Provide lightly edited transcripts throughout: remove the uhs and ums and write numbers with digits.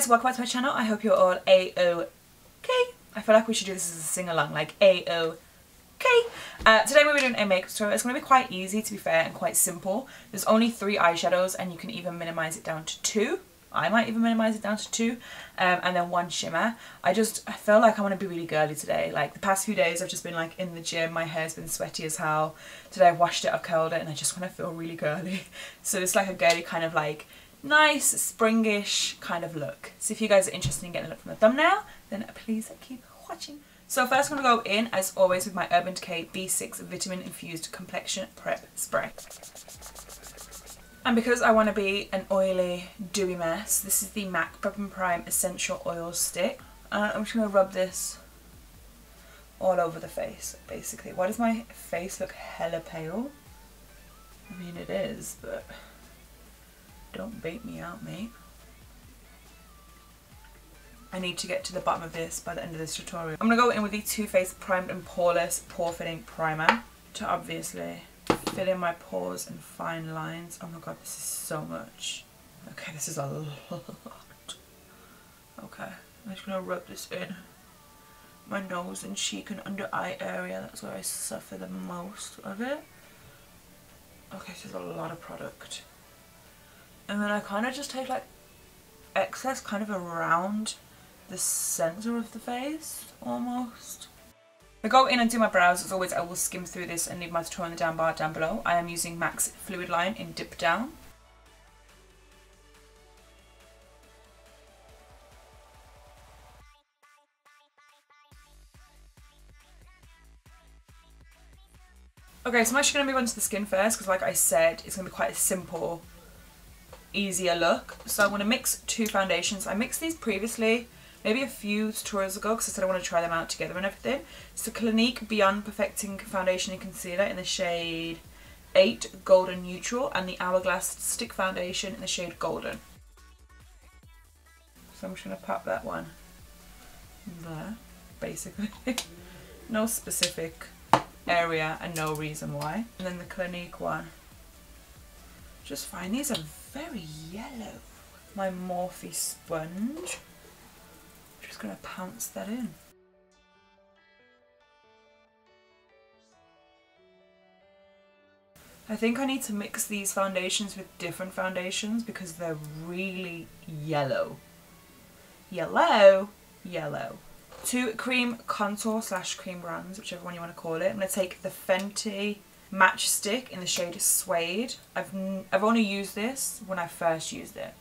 welcome back to my channel. I hope you're all A-OK. I feel like we should do this as a sing-along, like A-OK. Today we're doing a makeup tutorial. It's going to be quite easy, to be fair, and quite simple. There's only 3 eyeshadows and you can even minimise it down to 2. I might even minimise it down to 2, and then 1 shimmer. I feel like I want to be really girly today. Like the past few days I've just been like in the gym, my hair's been sweaty as hell. Today I've washed it, I've curled it, and I just want to feel really girly. So it's like a girly kind of like nice springish kind of look. So if you guys are interested in getting a look from the thumbnail, then please keep watching. So first I'm going to go in, as always, with my Urban Decay B6 Vitamin Infused Complexion Prep Spray. And because I want to be an oily, dewy mess, this is the MAC Prep and Prime Essential Oil Stick. And I'm just going to rub this all over the face, basically. Why does my face look hella pale? I mean, it is, but don't bait me out, mate. I need to get to the bottom of this by the end of this tutorial. I'm going to go in with the Too Faced Primed and Poreless Pore Filling Primer to obviously fill in my pores and fine lines. Oh my god, this is so much. Okay, this is a lot. Okay, I'm just going to rub this in my nose and cheek and under eye area. That's where I suffer the most of it. Okay, this is a lot of product. And then I kind of just take like excess kind of around the centre of the face, almost. I go in and do my brows. As always, I will skim through this and leave my tutorial in the down bar down below. I am using MAC's Fluid Line in Dip Down. Okay, so I'm actually going to move on to the skin first, because like I said, it's going to be quite a simple, easier look. So I'm going to mix 2 foundations. I mixed these previously, maybe a few tutorials ago, because I said I want to try them out together and everything. It's the Clinique Beyond Perfecting Foundation and Concealer in the shade 8 Golden Neutral, and the Hourglass Stick Foundation in the shade Golden. So I'm just going to pop that one there, basically. No specific area and no reason why. And then the Clinique one. Just fine. These are very yellow. My Morphe sponge. Just going to pounce that in. I think I need to mix these foundations with different foundations because they're really yellow. Yellow. 2 cream contour / cream bronze, whichever one you want to call it. I'm going to take the Fenty Match Stick in the shade Suede. I've only used this when I first used it.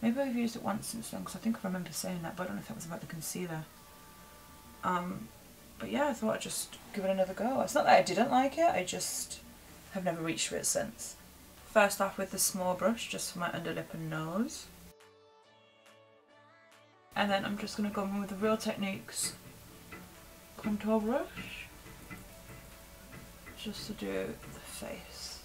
Maybe I've used it once since then, because I think I remember saying that, but I don't know if that was about the concealer. But yeah, I thought I'd just give it another go. It's not that I didn't like it, I just have never reached for it since. First off with the small brush, just for my underlip and nose. And then I'm just going to go in with the Real Techniques contour brush, just to do the face.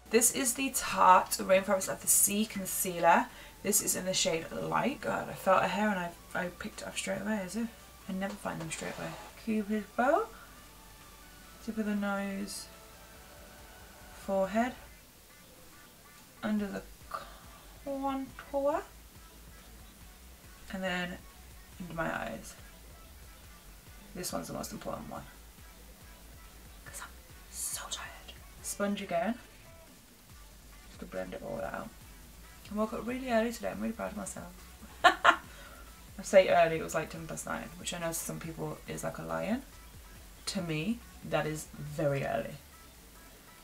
This is the Tarte Rainforest of the Sea Concealer. This is in the shade Light. God, I felt a hair and I picked it up straight away, as if I never find them straight away. Cupid bow, tip of the nose, forehead, under the contour, and then into my eyes. This one's the most important one, because I'm so tired. Sponge again, just to blend it all out. I woke up really early today, I'm really proud of myself. I say early, it was like 9:10, which I know to some people is like a lion. To me, that is very early.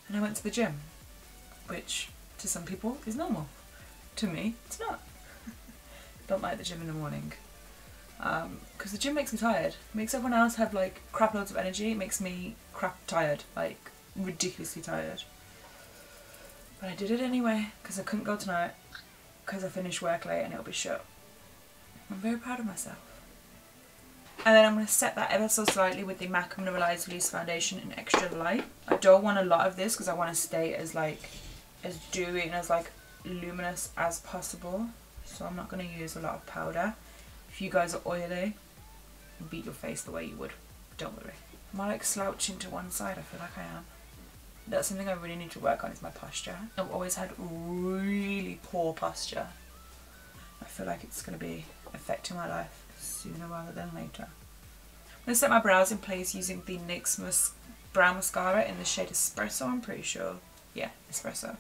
And I went to the gym, which to some people is normal. To me, it's not. Don't like the gym in the morning. Because the gym makes me tired. It makes everyone else have like crap loads of energy. It makes me crap tired, like ridiculously tired. But I did it anyway, because I couldn't go tonight, because I finished work late and it'll be shut. I'm very proud of myself. And then I'm going to set that ever so slightly with the MAC Mineralized Loose Foundation in Extra Light. I don't want a lot of this because I want to stay as dewy and as like luminous as possible. So I'm not going to use a lot of powder. If you guys are oily, beat your face the way you would. Don't worry. Am I like slouching to one side? I feel like I am. That's something I really need to work on, is my posture. I've always had really poor posture. I feel like it's going to be affecting my life sooner rather than later. I'm going to set my brows in place using the NYX brow mascara in the shade Espresso, I'm pretty sure. Yeah, Espresso.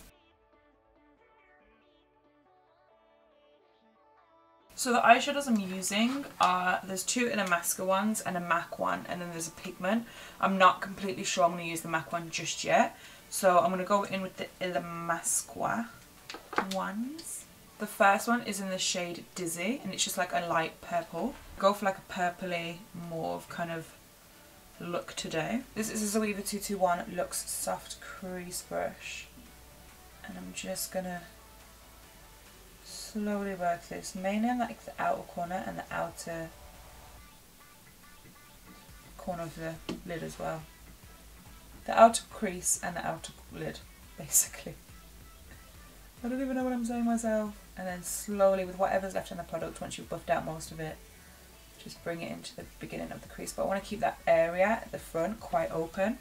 So the eyeshadows I'm using are, there's two Illamasqua ones and a MAC one, and then there's a pigment. I'm not completely sure I'm going to use the MAC one just yet. So I'm going to go in with the Illamasqua ones. The first one is in the shade Dizzy, and it's just like a light purple. Go for like a purpley mauve kind of look today. This is a SophieBBeauty 221 Luxe Soft Crease Brush. And I'm just going to slowly work this, mainly on like the outer corner and the outer corner of the lid as well. The outer crease and the outer lid, basically. I don't even know what I'm saying myself. And then slowly, with whatever's left in the product, once you've buffed out most of it, just bring it into the beginning of the crease. But I want to keep that area at the front quite open.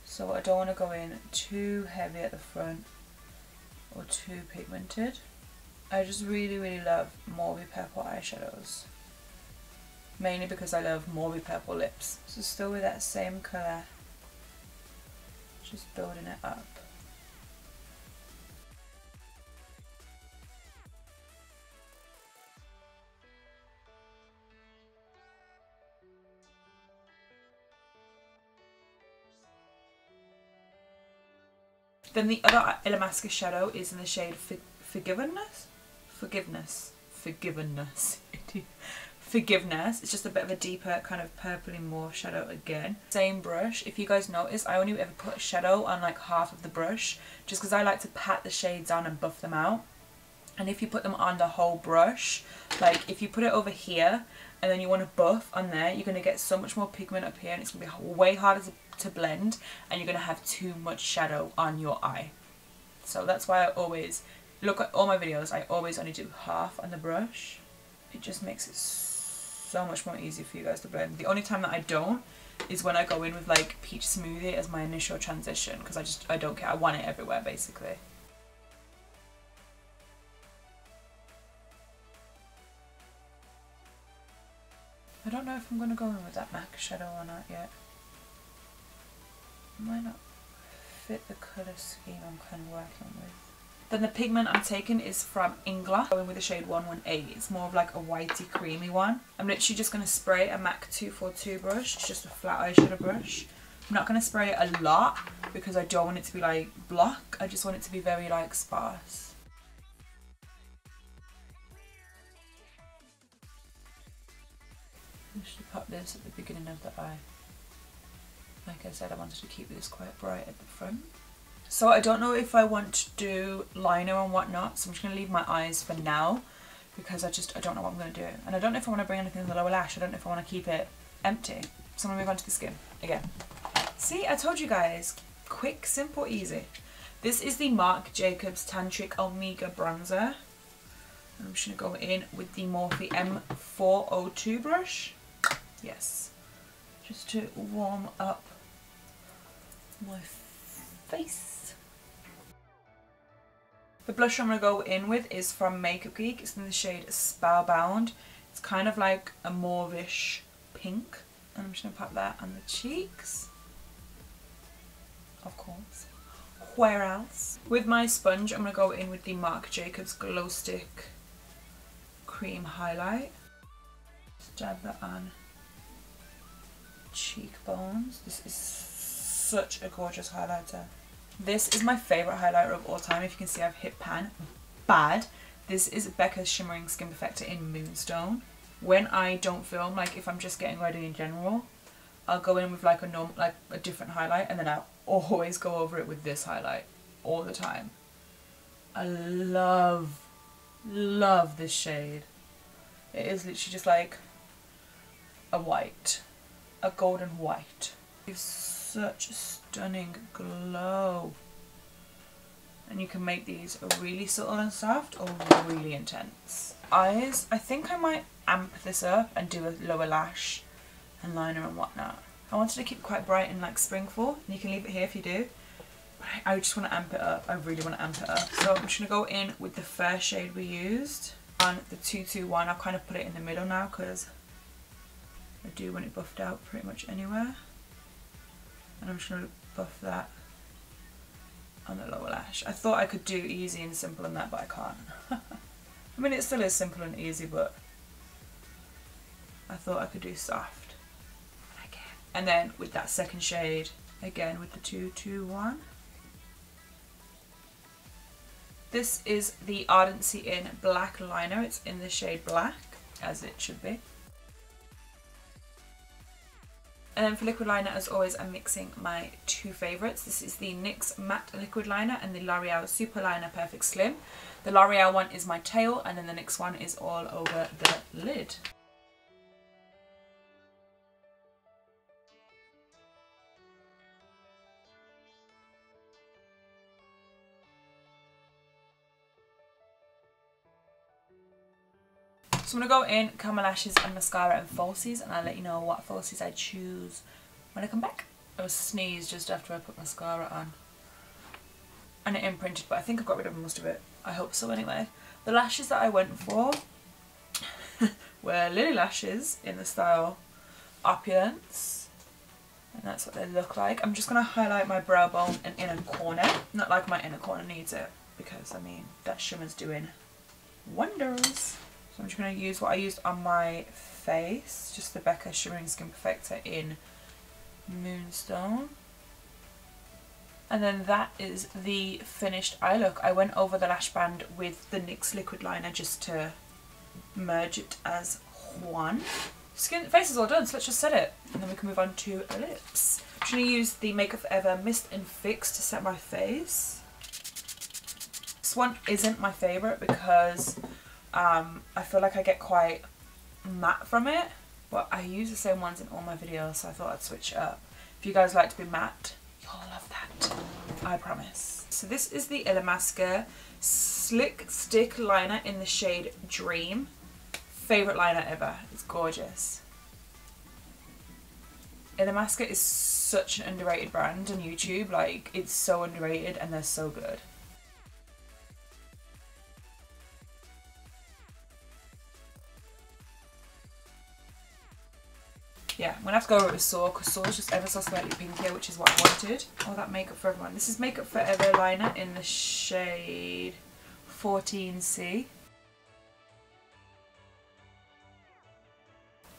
So I don't want to go in too heavy at the front or too pigmented. I just really love Mauve purple eyeshadows. Mainly because I love Mauve purple lips. So still with that same colour, just building it up. Then the other Illamasqua shadow is in the shade Forgiveness. It's just a bit of a deeper kind of purpley mauve shadow again. Same brush. If you guys notice, I only ever put a shadow on like half of the brush, just because I like to pat the shades on and buff them out. And if you put them on the whole brush, like if you put it over here and then you want to buff on there, you're going to get so much more pigment up here, and it's going to be way harder to blend, and you're going to have too much shadow on your eye. So that's why I always look at all my videos, I always only do half on the brush. It just makes it so much more easy for you guys to blend. The only time that I don't is when I go in with like Peach Smoothie as my initial transition, because I don't care, I want it everywhere basically. I don't know if I'm going to go in with that MAC shadow or not yet. It might not fit the colour scheme I'm kind of working with. Then the pigment I'm taking is from Ingla, going with the shade 118. It's more of like a whitey creamy one. I'm literally just going to spray a MAC 242 brush. It's just a flat eyeshadow brush. I'm not going to spray it a lot because I don't want it to be like block. I just want it to be very like sparse. I should pop this at the beginning of the eye. Like I said, I wanted to keep this quite bright at the front. So I don't know if I want to do liner and whatnot, so I'm just going to leave my eyes for now, because I don't know what I'm going to do. And I don't know if I want to bring anything in the lower lash. I don't know if I want to keep it empty. So I'm going to move on to the skin again. See, I told you guys, quick, simple, easy. This is the Marc Jacobs Tantric Omega Bronzer. I'm just going to go in with the Morphe M402 brush. Yes, just to warm up my face. The blush I'm going to go in with is from Makeup Geek. It's in the shade Spellbound. It's kind of like a mauvish pink. And I'm just going to pop that on the cheeks. Of course. Where else? With my sponge, I'm going to go in with the Marc Jacobs Glow Stick Cream Highlight. Just dab that on cheekbones. This is such a gorgeous highlighter. This is my favourite highlighter of all time. If you can see, I've hit pan bad. This is Becca's Shimmering Skin Perfector in Moonstone. When I don't film, like if I'm just getting ready in general, I'll go in with like a different highlight, and then I'll always go over it with this highlight all the time. I love this shade. It is literally just like a white, a golden white. It's such a stunning glow. And you can make these really subtle and soft or really intense. Eyes, I think I might amp this up and do a lower lash and liner and whatnot. I wanted to keep it quite bright and like springful, and you can leave it here if you do. But I just want to amp it up. I really want to amp it up. So I'm just going to go in with the first shade we used on the 221. I'll kind of put it in the middle now because I do want it buffed out pretty much anywhere. And I'm just going to buff that on the lower lash. I thought I could do easy and simple on that, but I can't. I mean, it still is simple and easy, but I thought I could do soft. Again. And then with that second shade, again with the 221. This is the Ardency in Black liner. It's in the shade black, as it should be. And then for liquid liner, as always, I'm mixing my two favourites. This is the NYX Matte Liquid Liner and the L'Oreal Super Liner Perfect Slim. The L'Oreal one is my tail, and then the NYX one is all over the lid. So I'm going to go in, curl my lashes and mascara and falsies, and I'll let you know what falsies I choose when I come back. I was sneezed just after I put mascara on. And it imprinted, but I think I got rid of most of it. I hope so anyway. The lashes that I went for were Lily lashes in the style Opulence. And that's what they look like. I'm just going to highlight my brow bone and inner corner. Not like my inner corner needs it, because I mean, that shimmer's doing wonders. So I'm just going to use what I used on my face, just the Becca Shimmering Skin Perfector in Moonstone. And then that is the finished eye look. I went over the lash band with the NYX liquid liner just to merge it as one. Face is all done, so let's just set it. And then we can move on to lips. I'm going to use the Makeup Forever Mist and Fix to set my face. This one isn't my favourite because I feel like I get quite matte from it, but I use the same ones in all my videos, so I thought I'd switch it up. If you guys like to be matte, you'll love that, I promise. So this is the Illamasqua Slick Stick Liner in the shade Dream. Favourite liner ever, it's gorgeous. Illamasqua is such an underrated brand on YouTube, like it's so underrated and they're so good. Yeah, I'm going to have to go over with Soar because Soar's just ever so slightly pinkier, which is what I wanted. Oh, that Makeup for Everyone. This is Makeup Forever liner in the shade 14C.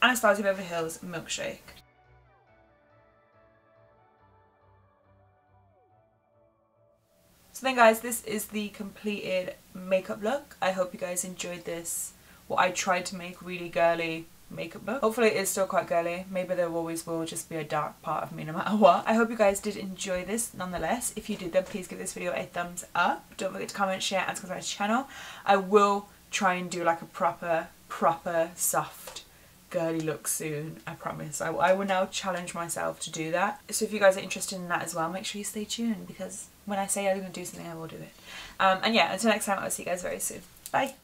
Anastasia Beverly Hills Milkshake. So then guys, this is the completed makeup look. I hope you guys enjoyed this, what I tried to make really girly makeup look. Hopefully it is still quite girly. Maybe there always will just be a dark part of me no matter what. I hope you guys did enjoy this nonetheless. If you did, then please give this video a thumbs up. Don't forget to comment, share and subscribe to my channel. I will try and do like a proper soft girly look soon, I promise. I will now challenge myself to do that. So if you guys are interested in that as well, make sure you stay tuned, because when I say I'm going to do something, I will do it. And yeah, until next time, I'll see you guys very soon. Bye!